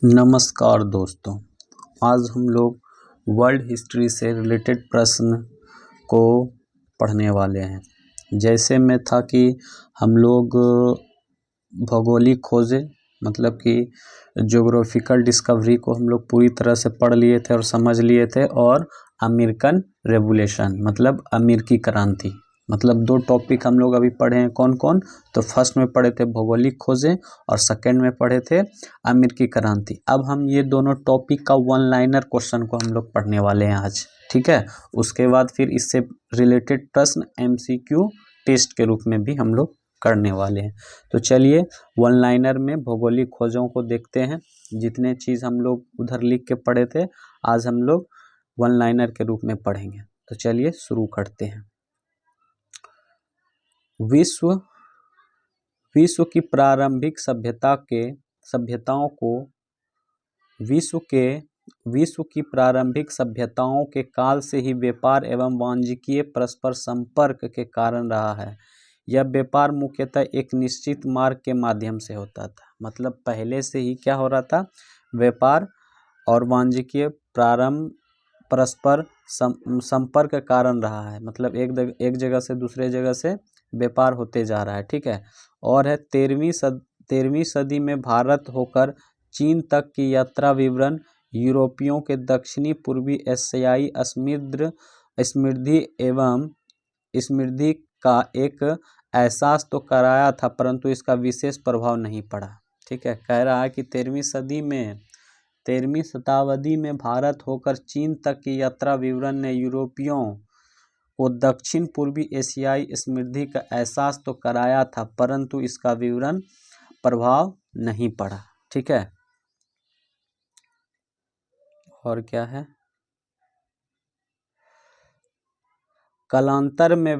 नमस्कार दोस्तों। आज हम लोग वर्ल्ड हिस्ट्री से रिलेटेड प्रश्न को पढ़ने वाले हैं। जैसे में था कि हम लोग भौगोलिक खोजें मतलब कि ज्योग्राफिकल डिस्कवरी को हम लोग पूरी तरह से पढ़ लिए थे और समझ लिए थे, और अमेरिकन रेवोल्यूशन मतलब अमेरिकी क्रांति, मतलब दो टॉपिक हम लोग अभी पढ़े हैं। कौन कौन? तो फर्स्ट में पढ़े थे भौगोलिक खोजें और सेकंड में पढ़े थे अमेरिकी क्रांति। अब हम ये दोनों टॉपिक का वन लाइनर क्वेश्चन को हम लोग पढ़ने वाले हैं आज, ठीक है। उसके बाद फिर इससे रिलेटेड प्रश्न एमसीक्यू टेस्ट के रूप में भी हम लोग करने वाले हैं। तो चलिए वन लाइनर में भौगोलिक खोजों को देखते हैं। जितने चीज़ हम लोग उधर लिख के पढ़े थे आज हम लोग वन लाइनर के रूप में पढ़ेंगे। तो चलिए शुरू करते हैं। विश्व की प्रारंभिक सभ्यताओं के काल से ही व्यापार एवं वाणिज्यिक परस्पर संपर्क के कारण रहा है। यह व्यापार मुख्यतः एक निश्चित मार्ग के माध्यम से होता था। मतलब पहले से ही क्या हो रहा था? व्यापार और वाणिज्यिक प्रारंभ परस्पर संपर्क के कारण रहा है। मतलब एक जगह से दूसरे जगह से व्यापार होते जा रहा है, ठीक है। और है 13वीं सदी में भारत होकर चीन तक की यात्रा विवरण यूरोपियों के दक्षिणी पूर्वी एशियाई समृद्धि का एक एहसास तो कराया था, परंतु इसका विशेष प्रभाव नहीं पड़ा, ठीक है। कह रहा है कि 13वीं शताब्दी में भारत होकर चीन तक की यात्रा विवरण ने यूरोपियों को दक्षिण पूर्वी एशियाई समृद्धि का एहसास तो कराया था, परंतु इसका विवरण प्रभाव नहीं पड़ा, ठीक है। और क्या है? कालांतर में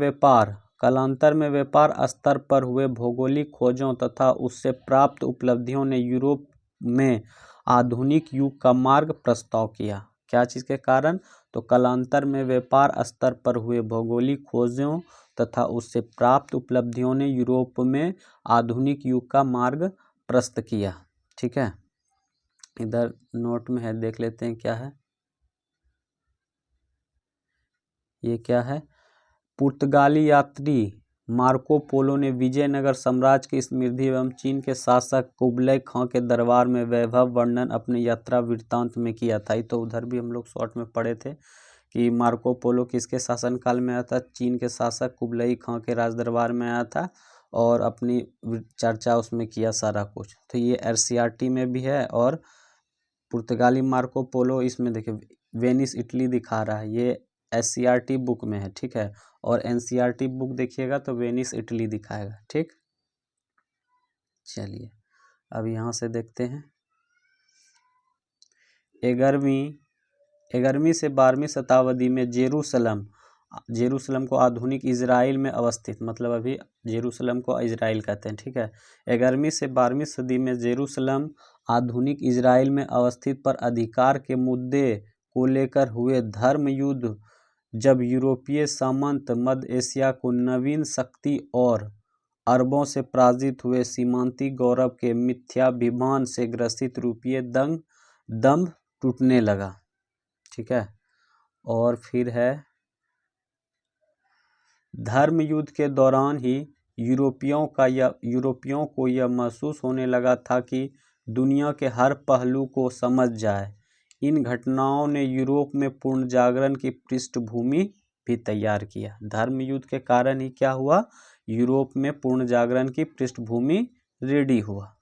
व्यापार स्तर पर हुए भौगोलिक खोजों तथा उससे प्राप्त उपलब्धियों ने यूरोप में आधुनिक युग का मार्ग प्रशस्त किया। क्या चीज़ के कारण? तो कालांतर में व्यापार स्तर पर हुए भौगोलिक खोजों तथा उससे प्राप्त उपलब्धियों ने यूरोप में आधुनिक युग का मार्ग प्रशस्त किया, ठीक है। इधर नोट में है, देख लेते हैं क्या है। ये क्या है? पुर्तगाली यात्री मार्को पोलो ने विजयनगर साम्राज्य की समृद्धि एवं चीन के शासक कुबलई खां के दरबार में वैभव वर्णन अपने यात्रा वृत्तांत में किया था। तो उधर भी हम लोग शॉर्ट में पढ़े थे कि मार्को पोलो किसके शासनकाल में आया था? चीन के शासक कुबलई खां के राज दरबार में आया था और अपनी चर्चा उसमें किया सारा कुछ। तो ये एनसीईआरटी में भी है और पुर्तगाली मार्को पोलो इसमें देखिए वेनिस इटली दिखा रहा है, ये एससीईआरटी बुक में है, ठीक है। और एनसीईआरटी बुक देखिएगा तो वेनिस इटली दिखाएगा, ठीक। चलिए अब यहाँ से देखते हैं 11वीं से 12वीं शताब्दी में जेरूसलम को आधुनिक इजराइल में अवस्थित, मतलब अभी जेरूसलम को इजराइल कहते हैं, ठीक है। 11वीं से 12वीं सदी में जेरूसलम आधुनिक इजराइल में अवस्थित पर अधिकार के मुद्दे को लेकर हुए धर्म युद्ध, जब यूरोपीय सामंत मध्य एशिया को नवीन शक्ति और अरबों से पराजित हुए सीमांती गौरव के मिथ्याभिमान से ग्रसित यूरोपीय दंभ टूटने लगा, ठीक है। और फिर है धर्म युद्ध के दौरान ही यूरोपियों को यह महसूस होने लगा था कि दुनिया के हर पहलू को समझ जाए। इन घटनाओं ने यूरोप में पूर्ण जागरण की पृष्ठभूमि भी तैयार किया। धर्म युद्ध के कारण ही क्या हुआ? यूरोप में पूर्ण जागरण की पृष्ठभूमि रेडी हुआ।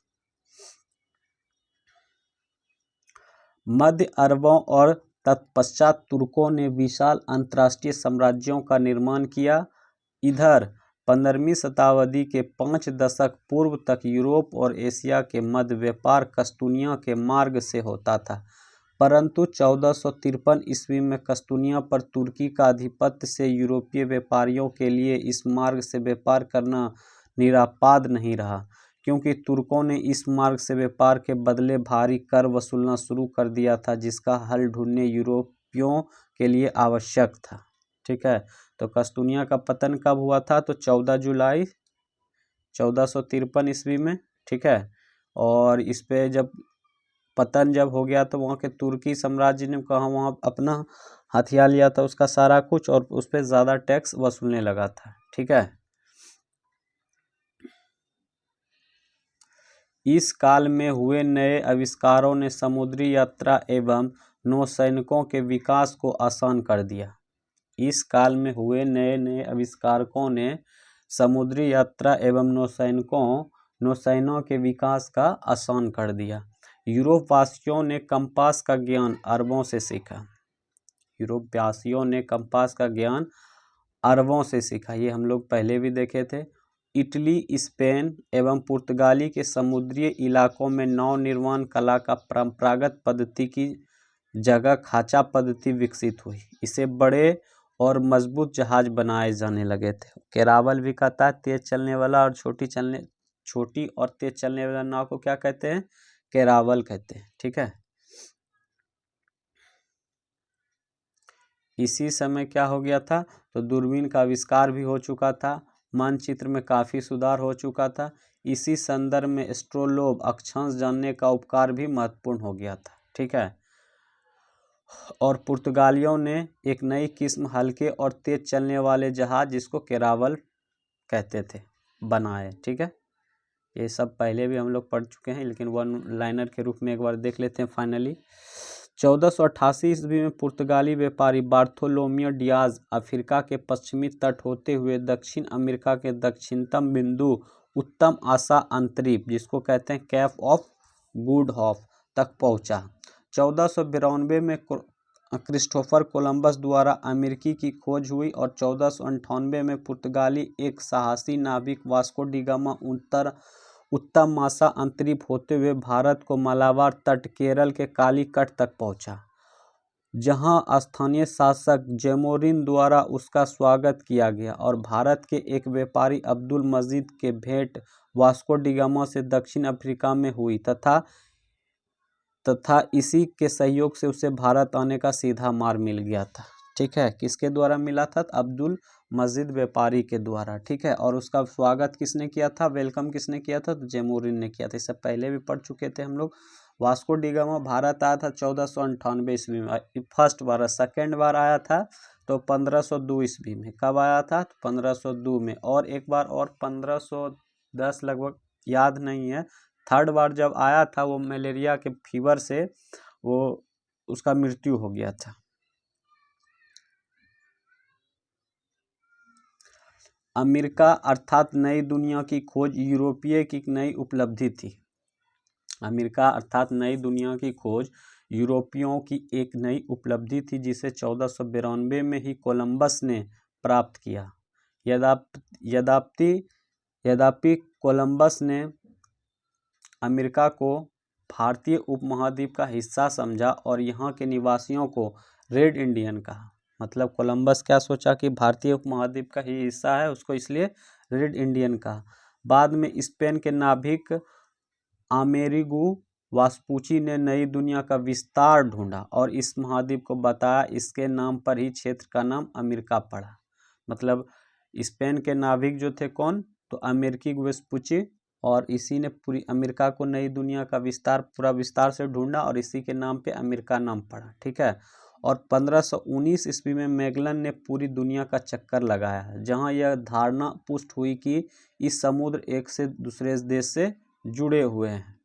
मध्य अरबों और तत्पश्चात तुर्कों ने विशाल अंतर्राष्ट्रीय साम्राज्यों का निर्माण किया। इधर 15वीं शताब्दी के 5 दशक पूर्व तक यूरोप और एशिया के मध्य व्यापार कस्तूनिया के मार्ग से होता था, परंतु 1453 ईस्वी में कस्तूनिया पर तुर्की का आधिपत्य से यूरोपीय व्यापारियों के लिए इस मार्ग से व्यापार करना निरापद नहीं रहा, क्योंकि तुर्कों ने इस मार्ग से व्यापार के बदले भारी कर वसूलना शुरू कर दिया था, जिसका हल ढूंढने यूरोपियों के लिए आवश्यक था, ठीक है। तो कस्तूनिया का पतन कब हुआ था? तो 14 जुलाई 1453 ईस्वी में, ठीक है। और इस पे जब पतन जब हो गया तो वहाँ के तुर्की साम्राज्य ने कहा वहाँ अपना हथिया लिया था उसका सारा कुछ, और उस पर ज़्यादा टैक्स वसूलने लगा था। ठीक है। इस काल में हुए नए आविष्कारों ने समुद्री यात्रा एवं नौसैनिकों के विकास को आसान कर दिया। इस काल में हुए नए नए आविष्कारकों ने समुद्री यात्रा एवं नौसैनों के विकास का आसान कर दिया। यूरोप वासियों ने कंपास का ज्ञान अरबों से सीखा। यूरोप वासियों ने कंपास का ज्ञान अरबों से सीखा, ये हम लोग पहले भी देखे थे। इटली, स्पेन एवं पुर्तगाली के समुद्री इलाकों में नौ निर्माण कला का परंपरागत पद्धति की जगह खाचा पद्धति विकसित हुई। इसे बड़े और मजबूत जहाज बनाए जाने लगे थे। केरावल भी कहता है तेज चलने वाला, और छोटी और तेज चलने वाला नाव को क्या कहते हैं? केरावल कहते हैं। ठीक है। इसी समय क्या हो गया था, तो दूरबीन का आविष्कार भी हो चुका था, मानचित्र में काफ़ी सुधार हो चुका था। इसी संदर्भ में एस्ट्रोलोब अक्षांश जानने का उपकार भी महत्वपूर्ण हो गया था। ठीक है। और पुर्तगालियों ने एक नई किस्म हल्के और तेज चलने वाले जहाज जिसको केरावल कहते थे बनाए। ठीक है। ये सब पहले भी हम लोग पढ़ चुके हैं, लेकिन वन लाइनर के रूप में एक बार देख लेते हैं फाइनली। 1488 ईस्वी में पुर्तगाली व्यापारी बार्थोलोमियो डियाज अफ्रीका के पश्चिमी तट होते हुए दक्षिण अमेरिका के दक्षिणतम बिंदु उत्तम आशा अंतरिप जिसको कहते हैं कैप ऑफ गुड होप तक पहुंचा। 1492 में क्रिस्टोफर कोलंबस द्वारा अमेरिकी की खोज हुई और 1498 में पुर्तगाली एक साहसी नाविक वास्को डी गामा उत्तम आशा अंतरिप होते हुए भारत को मालाबार तट केरल के कालीकट तक पहुंचा, जहां स्थानीय शासक जैमोरिन द्वारा उसका स्वागत किया गया और भारत के एक व्यापारी अब्दुल मजीद के भेंट वास्को डी गामा से दक्षिण अफ्रीका में हुई तथा इसी के सहयोग से उसे भारत आने का सीधा मार्ग मिल गया था। ठीक है। किसके द्वारा मिला था? अब्दुल मजीद व्यापारी के द्वारा। ठीक है। और उसका स्वागत किसने किया था, वेलकम किसने किया था? तो जैमोरिन ने किया था। इससे पहले भी पढ़ चुके थे हम लोग। वास्को डी गामा भारत आया था 1498 ईस्वी में, फर्स्ट बार। सेकेंड बार आया था तो 1502 ईस्वी में। कब आया था? तो 1502 में। और एक बार और 1510 लगभग, याद नहीं है। थर्ड बार जब आया था वो मलेरिया के फीवर से वो उसका मृत्यु हो गया था। अमेरिका अर्थात नई दुनिया की खोज यूरोपीय की नई उपलब्धि थी। अमेरिका अर्थात नई दुनिया की खोज यूरोपियों की एक नई उपलब्धि थी जिसे 1492 में ही कोलंबस ने प्राप्त किया। यद्यपि कोलंबस ने अमेरिका को भारतीय उपमहाद्वीप का हिस्सा समझा और यहाँ के निवासियों को रेड इंडियन कहा। मतलब कोलंबस क्या सोचा कि भारतीय उपमहाद्वीप का ही हिस्सा है, उसको इसलिए रेड इंडियन कहा। बाद में स्पेन के नाविक अमेरिगो वास्पुची ने नई दुनिया का विस्तार ढूंढा और इस महाद्वीप को बताया। इसके नाम पर ही क्षेत्र का नाम अमेरिका पड़ा। मतलब स्पेन के नाविक जो थे कौन? तो अमेरिकी वेस्पुची, और इसी ने पूरी अमेरिका को नई दुनिया का पूरा विस्तार से ढूंढा और इसी के नाम पे अमेरिका नाम पड़ा। ठीक है। और 1519 ईस्वी में मैगलन ने पूरी दुनिया का चक्कर लगाया, जहां यह धारणा पुष्ट हुई कि इस समुद्र एक से दूसरे देश से जुड़े हुए हैं।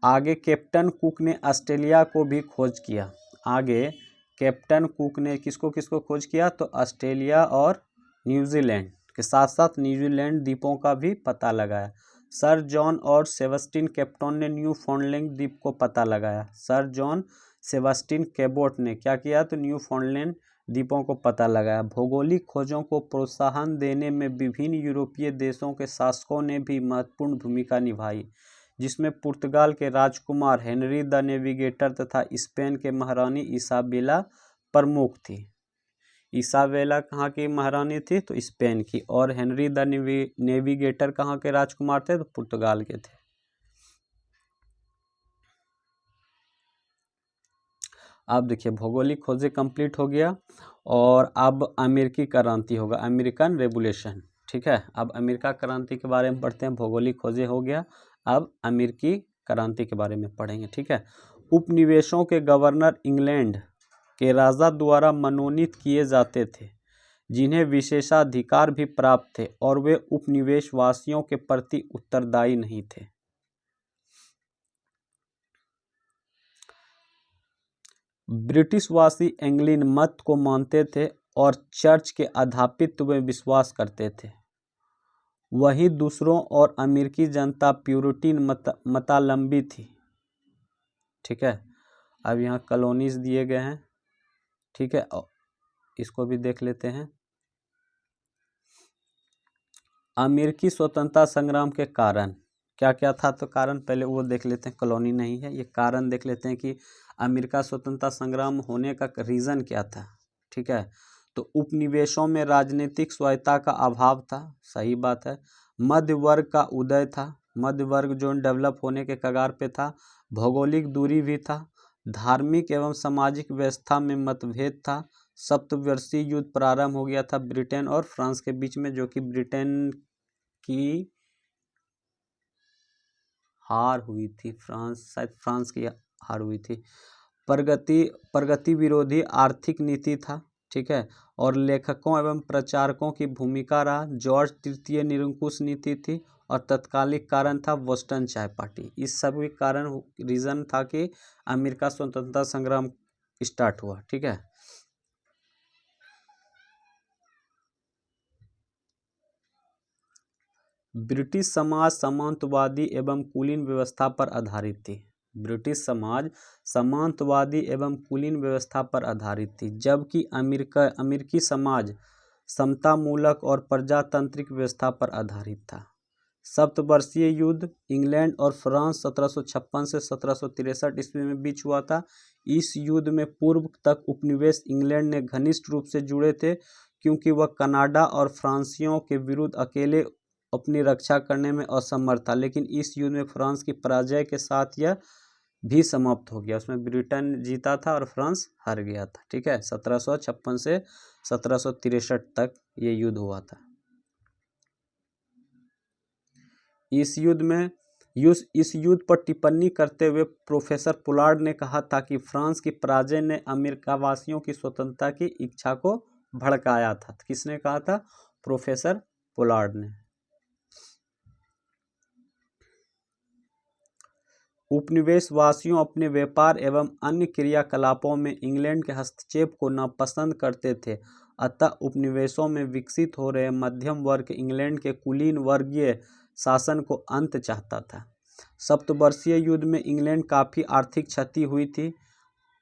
आगे कैप्टन कुक ने ऑस्ट्रेलिया को भी खोज किया। आगे कैप्टन कुक ने किसको किसको खोज किया? तो ऑस्ट्रेलिया और न्यूजीलैंड के साथ साथ न्यूजीलैंड द्वीपों का भी पता लगाया। सर जॉन और सेबस्टिन कैप्टन ने न्यू फाउंडलैंड द्वीप को पता लगाया। सर जॉन सेबस्टिन कैबोट ने क्या किया? तो न्यू फाउंडलैंड द्वीपों को पता लगाया। भौगोलिक खोजों को प्रोत्साहन देने में विभिन्न यूरोपीय देशों के शासकों ने भी महत्वपूर्ण भूमिका निभाई, जिसमें पुर्तगाल के राजकुमार हेनरी द नेविगेटर तथा स्पेन के महारानी इसाबेला प्रमुख थी। इसाबेला कहाँ की महारानी थी? तो स्पेन की। और हेनरी द नेविगेटर कहाँ के राजकुमार थे? तो पुर्तगाल के थे। अब देखिए भौगोलिक खोजें कंप्लीट हो गया और अब अमेरिकी क्रांति होगा, अमेरिकन रेवोल्यूशन। ठीक है, अब अमेरिका क्रांति के बारे में पढ़ते हैं। भौगोलिक खोजें हो गया, अब अमेरिकी क्रांति के बारे में पढ़ेंगे। ठीक है, उपनिवेशों के गवर्नर इंग्लैंड के राजा द्वारा मनोनीत किए जाते थे, जिन्हें विशेषाधिकार भी प्राप्त थे और वे उपनिवेशवासियों के प्रति उत्तरदायी नहीं थे। ब्रिटिशवासी एंग्लिन मत को मानते थे और चर्च के अधापित्व में विश्वास करते थे। वहीं दूसरों और अमेरिकी जनता प्यूरिटन मतावलंबी थी। ठीक है, अब यहाँ कॉलोनीज दिए गए हैं। ठीक है, इसको भी देख लेते हैं। अमेरिकी स्वतंत्रता संग्राम के कारण क्या क्या था, तो कारण पहले वो देख लेते हैं, कॉलोनी नहीं है ये। कारण देख लेते हैं कि अमेरिका स्वतंत्रता संग्राम होने का रीज़न क्या था। ठीक है, तो उपनिवेशों में राजनीतिक स्वायत्तता का अभाव था, सही बात है। मध्य वर्ग का उदय था, मध्य वर्ग जो डेवलप होने के कगार पे था। भौगोलिक दूरी भी था। धार्मिक एवं सामाजिक व्यवस्था में मतभेद था। सप्तवर्षीय युद्ध प्रारंभ हो गया था ब्रिटेन और फ्रांस के बीच में, जो कि ब्रिटेन की हार हुई थी, फ्रांस की हार हुई थी। प्रगति विरोधी आर्थिक नीति था। ठीक है, और लेखकों एवं प्रचारकों की भूमिका रहा। जॉर्ज तृतीय निरंकुश नीति थी और तत्कालिक कारण था बोस्टन चाय पार्टी। इस सभी कारण रीज़न था कि अमेरिका स्वतंत्रता संग्राम स्टार्ट हुआ। ठीक है, ब्रिटिश समाज सामंतवादी एवं कुलीन व्यवस्था पर आधारित थी। ब्रिटिश समाज सामंतवादी एवं कुलीन व्यवस्था पर आधारित थी, जबकि अमेरिकी समाज समतामूलक और प्रजातांत्रिक व्यवस्था पर आधारित था। सप्तवर्षीय युद्ध इंग्लैंड और फ्रांस 1756 से 1763 ईस्वी में बीच हुआ था। इस युद्ध में पूर्व तक उपनिवेश इंग्लैंड ने घनिष्ठ रूप से जुड़े थे, क्योंकि वह कनाडा और फ्रांसीसियों के विरुद्ध अकेले अपनी रक्षा करने में असमर्थ था। लेकिन इस युद्ध में फ्रांस की पराजय के साथ यह भी समाप्त हो गया। उसमें ब्रिटेन जीता था और फ्रांस हार गया था। ठीक है, 1756 से 1763 तक ये युद्ध हुआ था। इस युद्ध पर टिप्पणी करते हुए प्रोफेसर पोलार्ड ने कहा था कि फ्रांस की पराजय ने अमेरिकावासियों की स्वतंत्रता की इच्छा को भड़काया था। किसने कहा था? प्रोफेसर पोलार्ड ने। उपनिवेशवासियों अपने व्यापार एवं अन्य क्रियाकलापों में इंग्लैंड के हस्तक्षेप को नापसंद करते थे। अतः उपनिवेशों में विकसित हो रहे मध्यम वर्ग इंग्लैंड के कुलीन वर्गीय शासन को अंत चाहता था। सप्तवर्षीय युद्ध में इंग्लैंड काफ़ी आर्थिक क्षति हुई थी।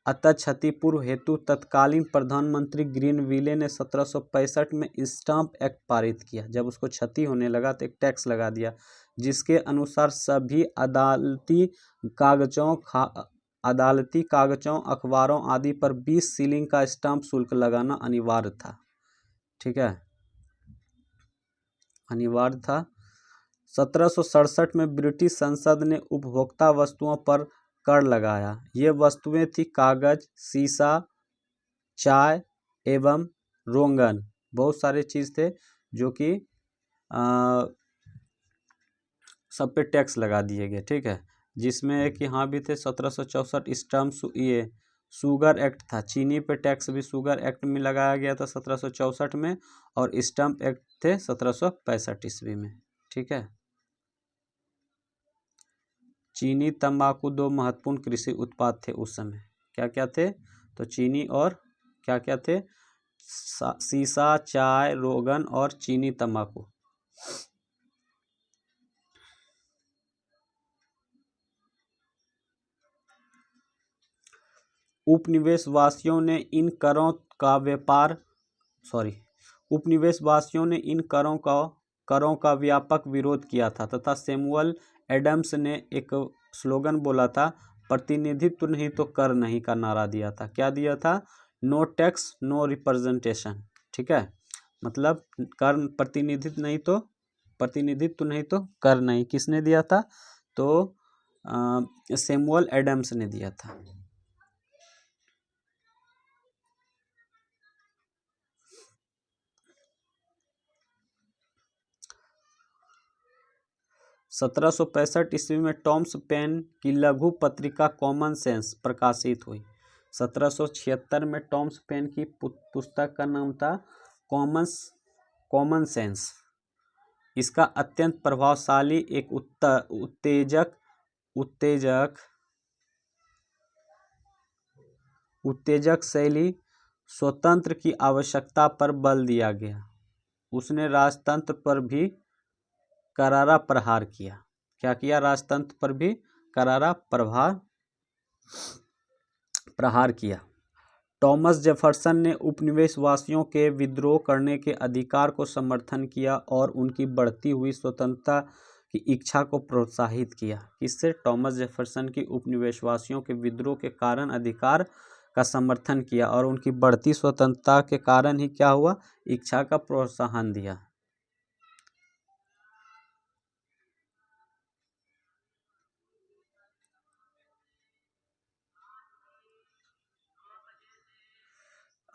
अतः क्षतिपूर्ति हेतु तत्कालीन प्रधानमंत्री ग्रीनविले ने 1765 में स्टाम्प एक्ट पारित किया। जब उसको क्षति होने लगा तो एक टैक्स लगा दिया, जिसके अनुसार सभी अदालती कागजों अखबारों आदि पर 20 शिलिंग का स्टाम्प शुल्क लगाना अनिवार्य था। ठीक है, अनिवार्य था। 1767 में ब्रिटिश संसद ने उपभोक्ता वस्तुओं पर कर लगाया। ये वस्तुएं थी कागज, सीसा, चाय एवं रोगन। बहुत सारे चीज़ थे जो कि सब पे टैक्स लगा दिए गए। ठीक है, जिसमें एक यहाँ भी थे 1764 स्टाम्प, ये शुगर एक्ट था। चीनी पे टैक्स भी शुगर एक्ट में लगाया गया था 1764 में, और स्टाम्प एक्ट थे 1765 ईस्वी में। ठीक है, चीनी तंबाकू दो महत्वपूर्ण कृषि उत्पाद थे उस समय। क्या क्या थे? तो चीनी और क्या क्या थे? सीसा, चाय, रोगन और चीनी तंबाकू। उपनिवेशवासियों ने इन करों का व्यापक विरोध किया था तथा सैमुअल एडम्स ने एक स्लोगन बोला था, प्रतिनिधित्व नहीं तो कर नहीं का नारा दिया था। क्या दिया था? No tax no representation. ठीक है, मतलब कर प्रतिनिधित्व नहीं तो कर नहीं। किसने दिया था? तो सैमुअल एडम्स ने दिया था। 1765 ईस्वी में टॉमस पेन की लघु पत्रिका कॉमन सेंस प्रकाशित हुई। 1776 में टॉमस पेन की पुस्तक का नाम था कॉमन सेंस। इसका अत्यंत प्रभावशाली एक उत्तेजक शैली स्वतंत्र की आवश्यकता पर बल दिया गया। उसने राजतंत्र पर भी करारा प्रहार किया। क्या किया? राजतंत्र पर भी करारा प्रहार किया। टॉमस जेफरसन ने उपनिवेशवासियों के विद्रोह करने के अधिकार को समर्थन किया और उनकी बढ़ती हुई स्वतंत्रता की इच्छा को प्रोत्साहित किया। किससे? टॉमस जेफरसन की उपनिवेशवासियों के विद्रोह के कारण अधिकार का समर्थन किया और उनकी बढ़ती स्वतंत्रता के कारण ही क्या हुआ? इच्छा का प्रोत्साहन दिया।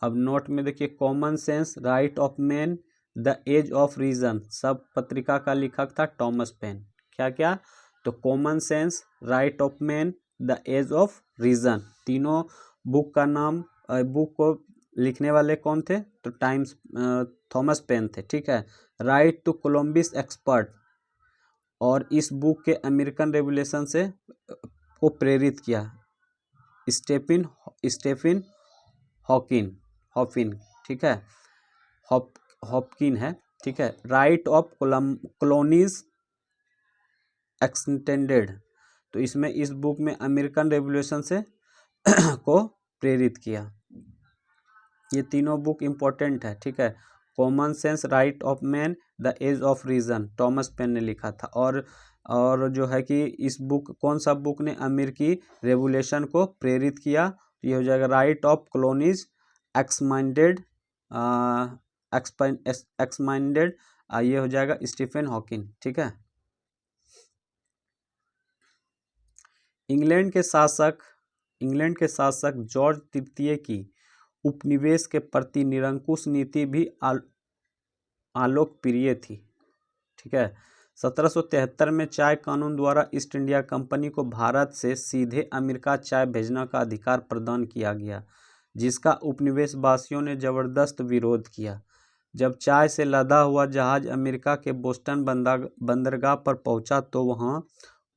अब नोट में देखिए, common sense, right of man, the age of reason, सब पत्रिका का लेखक था टॉमस पेन। क्या क्या? तो common sense, right of man, the age of reason, तीनों बुक का नाम, बुक को लिखने वाले कौन थे? तो थॉमस पेन थे। ठीक है। राइट टू कोलंबस एक्सपर्ट, और इस बुक के अमेरिकन रेवोल्यूशन से को प्रेरित किया स्टेफन हॉकिन। ठीक है, हॉपकिन है। ठीक है। राइट ऑफ कॉलोनीज एक्सटेंडेड, तो इसमें इस बुक में अमेरिकन रेवोल्यूशन से को प्रेरित किया। ये तीनों बुक इंपॉर्टेंट है। ठीक है। Common sense, right of man, the age of reason, Thomas Paine ने लिखा था। और जो है कि इस बुक, कौन सा बुक ने अमेरिकी रेवोल्यूशन को प्रेरित किया? ये हो जाएगा राइट ऑफ कॉलोनीज एक्समाइंडेड, ये हो जाएगा स्टीफन हॉकिंग। ठीक है। इंग्लैंड के शासक जॉर्ज तृतीय की उपनिवेश के प्रति निरंकुश नीति भी आलोकप्रिय थी। ठीक है। 1773 में चाय कानून द्वारा ईस्ट इंडिया कंपनी को भारत से सीधे अमेरिका चाय भेजने का अधिकार प्रदान किया गया, जिसका उपनिवेशवासियों ने जबरदस्त विरोध किया। जब चाय से लदा हुआ जहाज अमेरिका के बोस्टन बंदरगाह पर पहुंचा तो वहां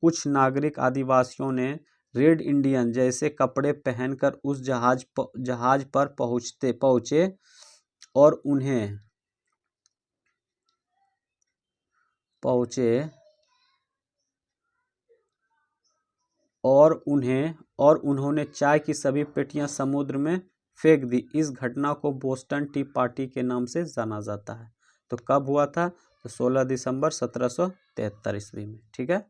कुछ नागरिक आदिवासियों ने रेड इंडियन जैसे कपड़े पहनकर उस जहाज पर पहुंचे और उन्होंने चाय की सभी पेटियां समुद्र में फेंक दी। इस घटना को बोस्टन टी पार्टी के नाम से जाना जाता है। तो कब हुआ था? तो 16 दिसंबर 1773 ईस्वी में। ठीक है।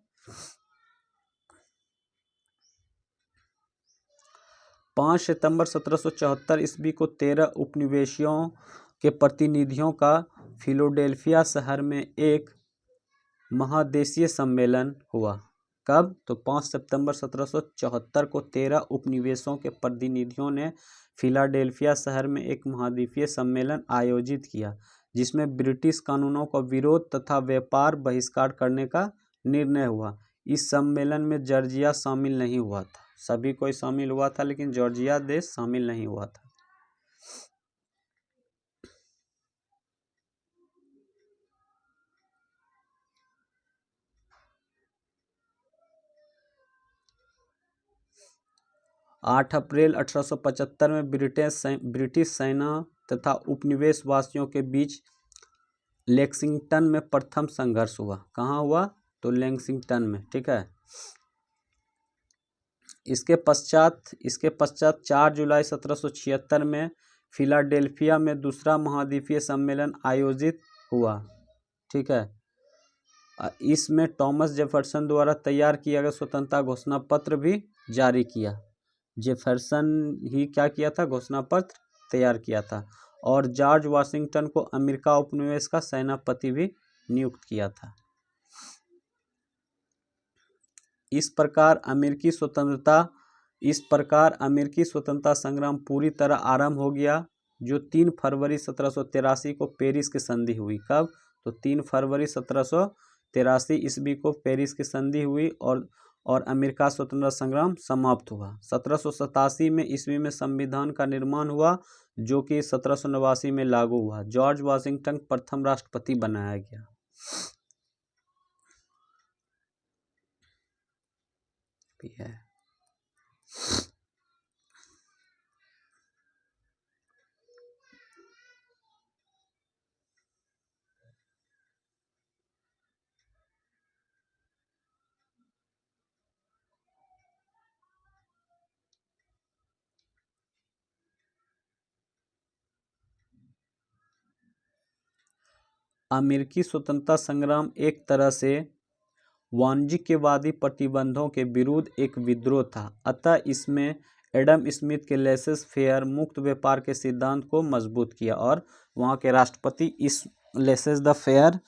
5 सितंबर 1774 ईस्वी को 13 उपनिवेशियों के प्रतिनिधियों का फिलाडेल्फिया शहर में एक महादेशीय सम्मेलन हुआ। कब? तो 5 सितंबर 1774 को 13 उपनिवेशों के प्रतिनिधियों ने फिलाडेल्फिया शहर में एक महाद्वीपीय सम्मेलन आयोजित किया, जिसमें ब्रिटिश कानूनों का विरोध तथा व्यापार बहिष्कार करने का निर्णय हुआ। इस सम्मेलन में जॉर्जिया शामिल नहीं हुआ था। सभी कोई शामिल हुआ था, लेकिन जॉर्जिया देश शामिल नहीं हुआ था। आठ अप्रैल 1875 में ब्रिटिश सेना तथा उपनिवेशवासियों के बीच लेक्सिंगटन में प्रथम संघर्ष हुआ। कहाँ हुआ? तो लेक्सिंगटन में। ठीक है। इसके पश्चात 4 जुलाई 1776 में फिलाडेल्फिया में दूसरा महाद्वीपीय सम्मेलन आयोजित हुआ। ठीक है। इसमें टॉमस जेफरसन द्वारा तैयार किया गया स्वतंत्रता घोषणा पत्र भी जारी किया। जेफरसन ही क्या किया था? घोषणा पत्र तैयार किया था। और जॉर्ज वाशिंगटन को अमेरिका उपनिवेश का सेनापति भी नियुक्त किया था। इस प्रकार अमेरिकी स्वतंत्रता संग्राम पूरी तरह आरंभ हो गया, जो 3 फरवरी 1783 को पेरिस की संधि हुई। कब? तो 3 फरवरी 1383 ईस्वी को पेरिस की संधि हुई और अमेरिका स्वतंत्रता संग्राम समाप्त हुआ। 1787 में ईस्वी में संविधान का निर्माण हुआ, जो कि 1789 में लागू हुआ। जॉर्ज वाशिंगटन प्रथम राष्ट्रपति बनाया गया। है अमेरिकी स्वतंत्रता संग्राम एक तरह से वाणिज्यवादी प्रतिबंधों के विरुद्ध एक विद्रोह था, अतः इसमें एडम स्मिथ के लेसेस फेयर मुक्त व्यापार के सिद्धांत को मजबूत किया और वहाँ के राष्ट्रपति इस लेसेस द फेयर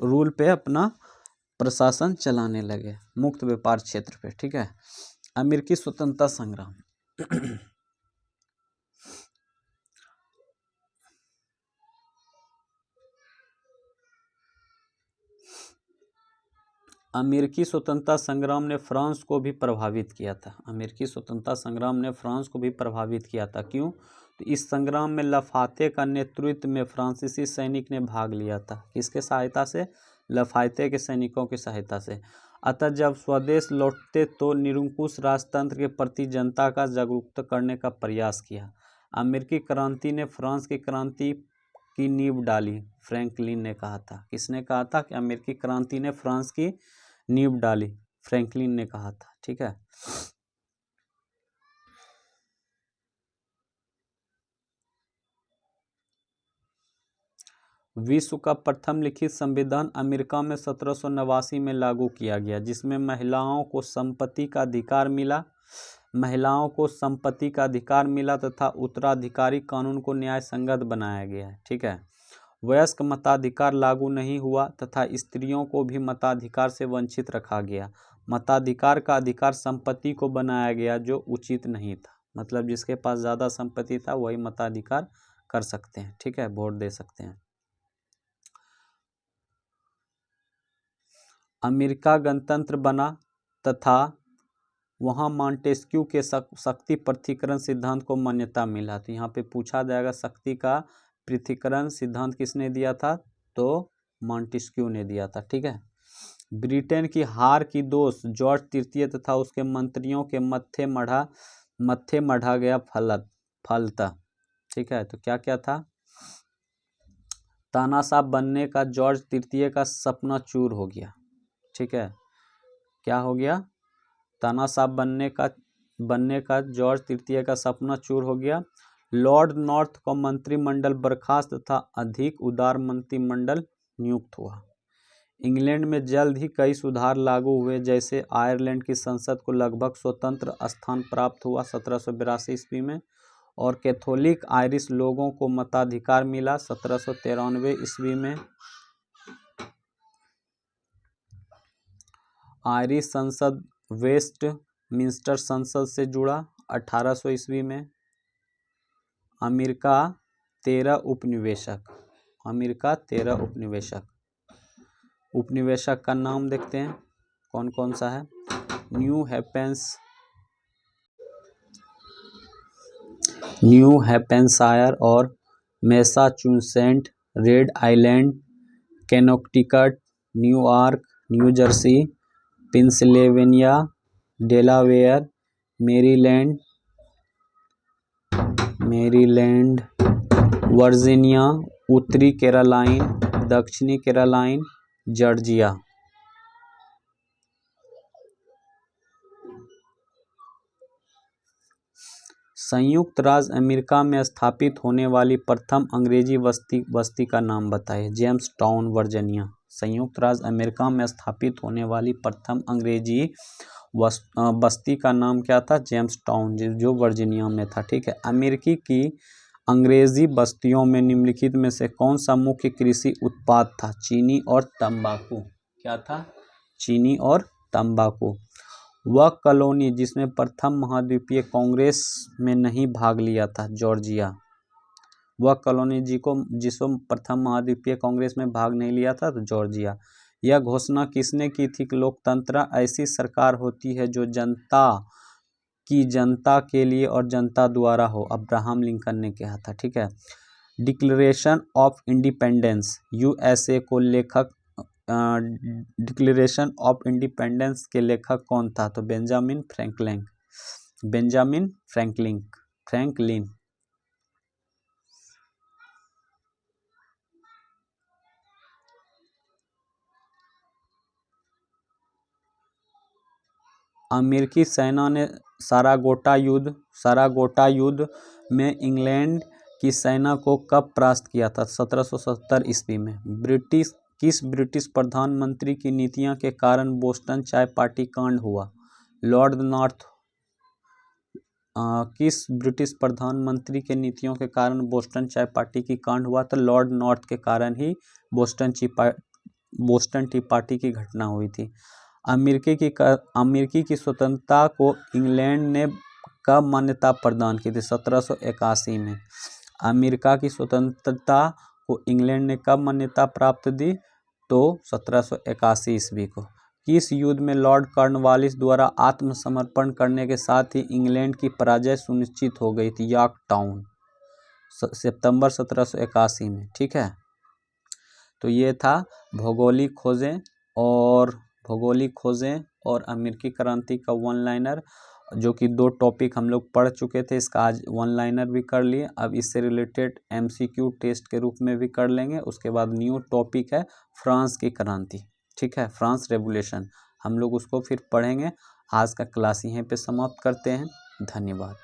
रूल पे अपना प्रशासन चलाने लगे, मुक्त व्यापार क्षेत्र पे। ठीक है। अमेरिकी स्वतंत्रता संग्राम अमेरिकी स्वतंत्रता संग्राम ने फ्रांस को भी प्रभावित किया था। अमेरिकी स्वतंत्रता संग्राम ने फ्रांस को भी प्रभावित किया था। क्यों? तो इस संग्राम में लफाते का नेतृत्व में फ्रांसीसी सैनिक ने भाग लिया था। किसके सहायता से? लफाते के सैनिकों की सहायता से। अतः जब स्वदेश लौटते तो निरंकुश राजतंत्र के प्रति जनता का जागरूकता करने का प्रयास किया। अमेरिकी क्रांति ने फ्रांस की क्रांति की नींव डाली, फ्रैंकलिन ने कहा था। किसने कहा था कि अमेरिकी क्रांति ने फ्रांस की नींव डाली? फ्रैंकलिन ने कहा था। ठीक है। विश्व का प्रथम लिखित संविधान अमेरिका में 1789 में लागू किया गया, जिसमें महिलाओं को संपत्ति का अधिकार मिला तथा उत्तराधिकारी कानून को न्याय संगत बनाया गया है। ठीक है। वयस्क मताधिकार लागू नहीं हुआ तथा स्त्रियों को भी मताधिकार से वंचित रखा गया। मताधिकार का अधिकार संपत्ति को बनाया गया, जो उचित नहीं था। मतलब जिसके पास ज़्यादा संपत्ति था वही मताधिकार कर सकते हैं। ठीक है, वोट दे सकते हैं। अमेरिका गणतंत्र बना तथा वहाँ मॉन्टेस्क्यू के शक्ति पृथक्करण सिद्धांत को मान्यता मिला। तो यहाँ पे पूछा जाएगा शक्ति का पृथक्करण सिद्धांत किसने दिया था? तो मॉन्टेस्क्यू ने दिया था। ठीक है। ब्रिटेन की हार की दोष जॉर्ज तृतीय तथा उसके मंत्रियों के मत्थे मढ़ा गया फलता। ठीक है। तो क्या क्या था? तानाशाह बनने का जॉर्ज तृतीय का सपना चूर हो गया। ठीक है। क्या हो गया? तानाशाह बनने का जॉर्ज तृतीय का सपना चूर हो गया। लॉर्ड नॉर्थ का मंत्रिमंडल बर्खास्त तथा अधिक उदार मंत्रिमंडल नियुक्त हुआ। इंग्लैंड में जल्द ही कई सुधार लागू हुए, जैसे आयरलैंड की संसद को लगभग स्वतंत्र स्थान प्राप्त हुआ 1782 ईस्वी में, और कैथोलिक आयरिश लोगों को मताधिकार मिला 1793 ईस्वी में। आयरिश संसद वेस्ट मिंस्टर संसद से जुड़ा 1800 ईस्वी में। अमेरिका 13 उपनिवेशक का नाम देखते हैं कौन कौन सा है। न्यू हैम्पशायर और Massachusetts, red island, Connecticut, New York, new Jersey, Pennsylvania, Delaware, Maryland, Virginia, उत्तरी कैरोलाइन, दक्षिणी कैरोलाइन, जॉर्जिया। संयुक्त राज्य अमेरिका में स्थापित होने वाली प्रथम अंग्रेजी बस्ती का नाम बताइए। James town, Virginia. संयुक्त राज्य अमेरिका में स्थापित होने वाली प्रथम अंग्रेजी बस्ती का नाम क्या था? जेम्स टाउन, जो वर्जीनिया में था। ठीक है। अमेरिकी की अंग्रेजी बस्तियों में निम्नलिखित में से कौन सा मुख्य कृषि उत्पाद था? चीनी और तंबाकू। क्या था? चीनी और तंबाकू। वह कॉलोनी जिसमें प्रथम महाद्वीपीय कांग्रेस में नहीं भाग लिया था, जॉर्जिया। वह कॉलोनी जिसको प्रथम महाद्वीपीय कांग्रेस में भाग नहीं लिया था, तो जॉर्जिया। यह घोषणा किसने की थी कि लोकतंत्र ऐसी सरकार होती है जो जनता के लिए और जनता द्वारा हो। अब्राहम लिंकन ने कहा था। ठीक है। डिक्लेरेशन ऑफ इंडिपेंडेंस यूएसए को लेखक डिक्लेरेशन ऑफ इंडिपेंडेंस के लेखक कौन था? तो बेंजामिन फ्रैंकलिन। अमेरिकी सेना ने सारागोटा युद्ध में इंग्लैंड की सेना को कब परास्त किया था? 1770 ईस्वी में। किस ब्रिटिश प्रधानमंत्री की नीतियों के कारण बोस्टन चाय पार्टी कांड हुआ? किस ब्रिटिश प्रधानमंत्री के नीतियों के कारण बोस्टन चाय पार्टी की कांड हुआ? तो लॉर्ड नॉर्थ के कारण ही बोस्टन टी पार्टी की घटना हुई थी। अमेरिकी की स्वतंत्रता को इंग्लैंड ने कब मान्यता प्रदान की थी? 1781 में। अमेरिका की स्वतंत्रता को इंग्लैंड ने कब मान्यता प्राप्त दी? तो 1781 ईस्वी को। किस युद्ध में लॉर्ड कॉर्नवालिस द्वारा आत्मसमर्पण करने के साथ ही इंग्लैंड की पराजय सुनिश्चित हो गई थी? यॉर्कटाउन, सितंबर 1781 में। ठीक है। तो ये था भौगोलिक खोजें और अमेरिकी क्रांति का वन लाइनर, जो कि 2 टॉपिक हम लोग पढ़ चुके थे। इसका आज वन लाइनर भी कर लिए। अब इससे रिलेटेड एमसीक्यू टेस्ट के रूप में भी कर लेंगे। उसके बाद न्यू टॉपिक है फ्रांस की क्रांति। ठीक है, फ्रांस रेवोल्यूशन, हम लोग उसको फिर पढ़ेंगे। आज का क्लास यहीं पे समाप्त करते हैं। धन्यवाद।